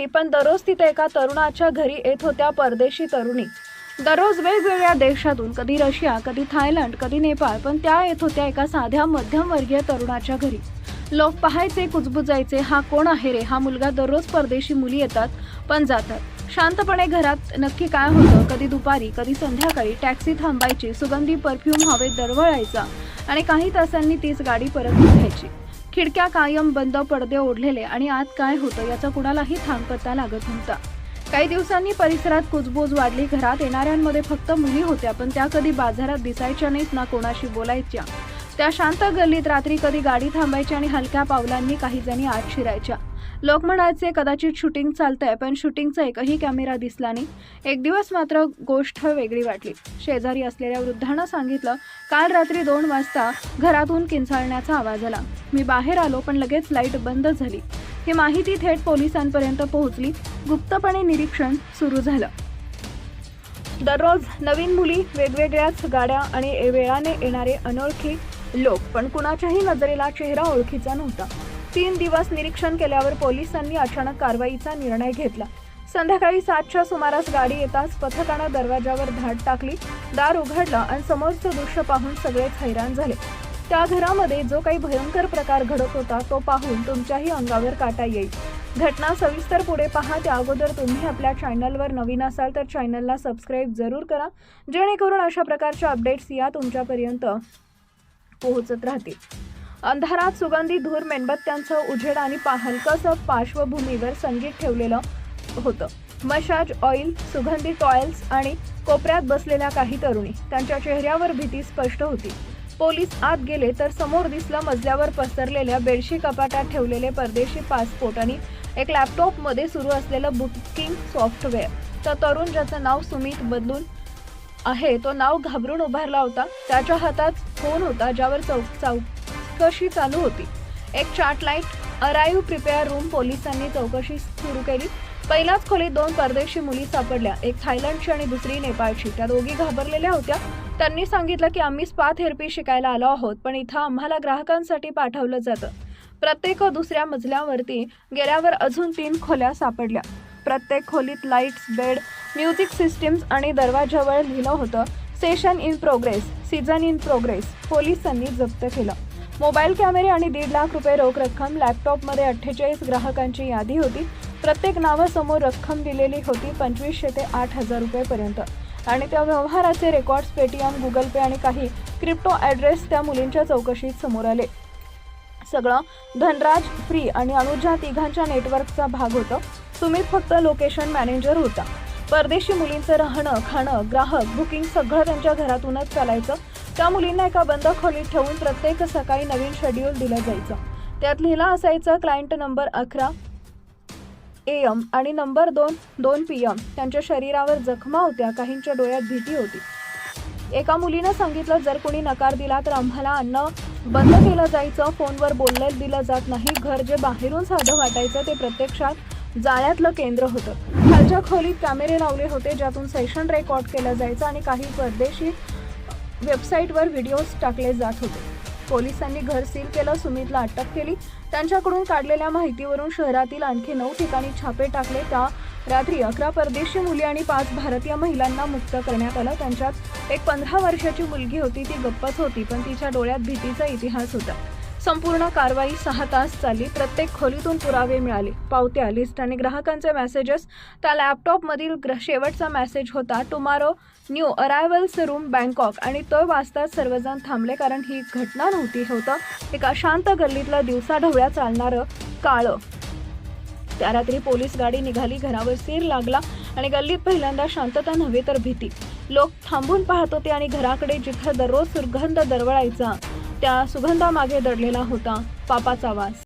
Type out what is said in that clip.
पण दररोज तिथे एका तरुणाच्या घरी येत होत्या परदेशी तरुणी। दररोज वेगवेगळ्या देशातून, कधी रशिया, कधी थायलंड, कधी नेपाळ, पण त्या येत होत्या एका साध्या मध्यमवर्गीय तरुणाच्या घरी। लोक पाहायचे, कुजबुजायचे, हा कोण आहे रे? हा मुलगा दररोज परदेशी मुली येतात पण जातात। शांतपणे घरात नक्की काय होतं? कधी दुपारी, कधी संध्याकाळी टॅक्सी थांबायची, सुगंधी परफ्यूम हवेत दरवळायचा आणि काही तासांनी तीच गाडी परत निघायची। खिडक्या कायम बंद, पडदे ओढलेले आणि आत काय होतं याचा कुणालाही थांगपत्ता लागत नव्हता। काही दिवसांनी परिसरात कुजबूज वाढली। घरात येणाऱ्यांमध्ये फक्त मुली होत्या, पण त्या कधी बाजारात दिसायच्या नाहीत ना कोणाशी बोलायच्या। त्या शांत गल्लीत रात्री कधी गाडी थांबायची आणि हलक्या पावलांनी काही जणी आत शिरायच्या। लोक म्हणायचे कदाचित शूटिंग चालतंय, पण शूटिंगचा एकही कॅमेरा दिसला नाही। एक दिवस मात्र गोष्ट वेगळी वाटली। शेजारी असलेल्या वृद्धानं सांगितलं, काल रात्री 2 वाजता घरातून किंचाळण्याचा आवाज आला। मी बाहेर आलो, पण लगेच लाईट बंद झाली। ही माहिती थेट पोलिसांपर्यंत पोहोचली। गुप्तपणे निरीक्षण सुरू झालं। दररोज नवीन मुली, वेगवेगळ्याच गाड्या आणि वेळाने येणारे अनोळखी लोक, पण कुणाच्याही नजरेला चेहरा ओळखीचा नव्हता। 3 दिवस निरीक्षण केल्यावर पोलिसांनी अचानक कारवाईचा निर्णय घेतला। संध्याकाळी 7च्या सुमारास गाडी येताच पथकानं दरवाजावर धाड टाकली। दार उघडलं आणि समोरचं दृश्य पाहून सगळेच हैराण झाले। त्या घरामध्ये जो काही भयंकर प्रकार घडत होता तो पाहून तुमच्याही अंगावर काटा येईल। घटना सविस्तर पुढे पहा। त्या अगोदर तुम्ही आपल्या चॅनलवर नवीन असाल तर चॅनलला सबस्क्राईब जरूर करा, जेणेकरून अशा प्रकारच्या अपडेट्स या तुमच्यापर्यंत पोहोचत राहतील। अंधारात सुगंधी धूर, मेणबत्त्यांचं उजेड आणि हलकसं पार्श्वभूमीवर संगीत ठेवलेलं होतं। मसाज ऑइल, सुगंधी टॉयल्स आणि कोपऱ्यात बसलेल्या काही तरुणी, त्यांच्या चेहऱ्यावर भीती स्पष्ट होती। पोलीस आत गेले तर समोर दिसलं मजल्यावर पसरलेल्या बेडशीट कपाटात ठेवलेले परदेशी पासपोर्ट आणि एक लॅपटॉपमध्ये सुरू असलेलं बुकिंग सॉफ्टवेअर। तर तरुण, ज्याचं नाव सुमित बदलून आहे, तो नाव घाबरून उभारला होता। त्याच्या हातात फोन होता, ज्यावर चौकशी चालू होती। एक chat light, arrive prepare room. पोलिसांनी चौकशी सुरू केली। पहिल्याच खोलीत 2 परदेशी मुली सापडल्या, एक थायलंडची आणि दुसरी नेपाळची। त्या दोघी घाबरलेल्या होत्या। त्यांनी सांगितलं की आम्ही स्पा थेरपी शिकायला आलो आहोत, पण इथं आम्हाला ग्राहकांसाठी पाठवलं जातं। प्रत्येक दुसऱ्या मजल्यावरती गेल्यावर अजून 3 खोल्या सापडल्या। प्रत्येक खोलीत लाईट्स, बेड, म्युझिक सिस्टीम्स आणि दरवाजावर लिहिलं होतं session in progress, season in progress. पोलिसांनी जप्त केलं मोबाईल कॅमेरे आणि 1.5 लाख रुपये रोख रक्कम। लॅपटॉपमध्ये 48 ग्राहकांची यादी होती। प्रत्येक नावासमोर रक्कम दिलेली होती, 2500 ते 8000 रुपयेपर्यंत। आणि त्या व्यवहाराचे रेकॉर्ड्स पेटीएम, गुगल पे आणि काही क्रिप्टो ॲड्रेस त्या मुलींच्या चौकशीत समोर आले। सगळं धनराज, फ्री आणि अनुजा तिघांच्या नेटवर्कचा भाग होतं। सुमित फक्त लोकेशन मॅनेजर होता। परदेशी मुलींचं राहणं, खाणं, ग्राहक, बुकिंग सगळं त्यांच्या घरातूनच चालायचं। त्या मुलींना एका बंद खोलीत ठेवून प्रत्येक सकाळी नवीन शेड्यूल दिलं जायचं। त्यात लिहिलं असायचं क्लायंट नंबर 11 AM आणि नंबर 2 PM। त्यांच्या शरीरावर जखमा होत्या, काहींच्या डोळ्यात भीती होती। एका मुलीनं सांगितलं, जर कोणी नकार दिला तर आम्हाला अन्न बंद केलं जायचं, फोनवर बोललं दिलं जात नाही। घर जे बाहेरून साधं वाटायचं ते प्रत्यक्षात जाळ्यातलं केंद्र होतं। खालच्या खोलीत कॅमेरे लावले होते, ज्यातून सेशन रेकॉर्ड केलं जायचं आणि काही परदेशी वेबसाईटवर व्हिडिओज टाकले जात होते। पोलिसांनी घर सील केलं, सुमितला अटक केली। त्यांच्याकडून काढलेल्या माहितीवरून शहरातील आणखी 9 ठिकाणी छापे टाकले। त्या रात्री 11 परदेशी मुली आणि 5 भारतीय महिलांना मुक्त करण्यात आलं। त्यांच्यात एक 15 वर्षाची मुलगी होती, ती गप्पच होती, पण तिच्या डोळ्यात भीतीचा इतिहास होता। संपूर्ण कारवाई 6 तास चालली। प्रत्येक खोलीतून पुरावे मिळाले, पावत्या, लिस्ट आणि ग्राहकांचे मेसेजेस। त्या लॅपटॉपमधील शेवटचा मेसेज होता, टुमारो न्यू अरायव्हल्स रूम बँकॉक। आणि तो वाचताच सर्वजण थांबले, कारण ही घटना नव्हती, होतं एका शांत गल्लीतलं दिवसाढवळ्या चालणारं काळं। त्या रात्री पोलीस गाडी निघाली, घरावर सीर लागला आणि गल्लीत पहिल्यांदा शांतता नव्हे तर भीती। लोक थांबून पाहत होते आणि घराकडे जिथं दररोज सुगंध दरवळायचा, त्या सुगंधामागे दडलेला होता पापाचा वास।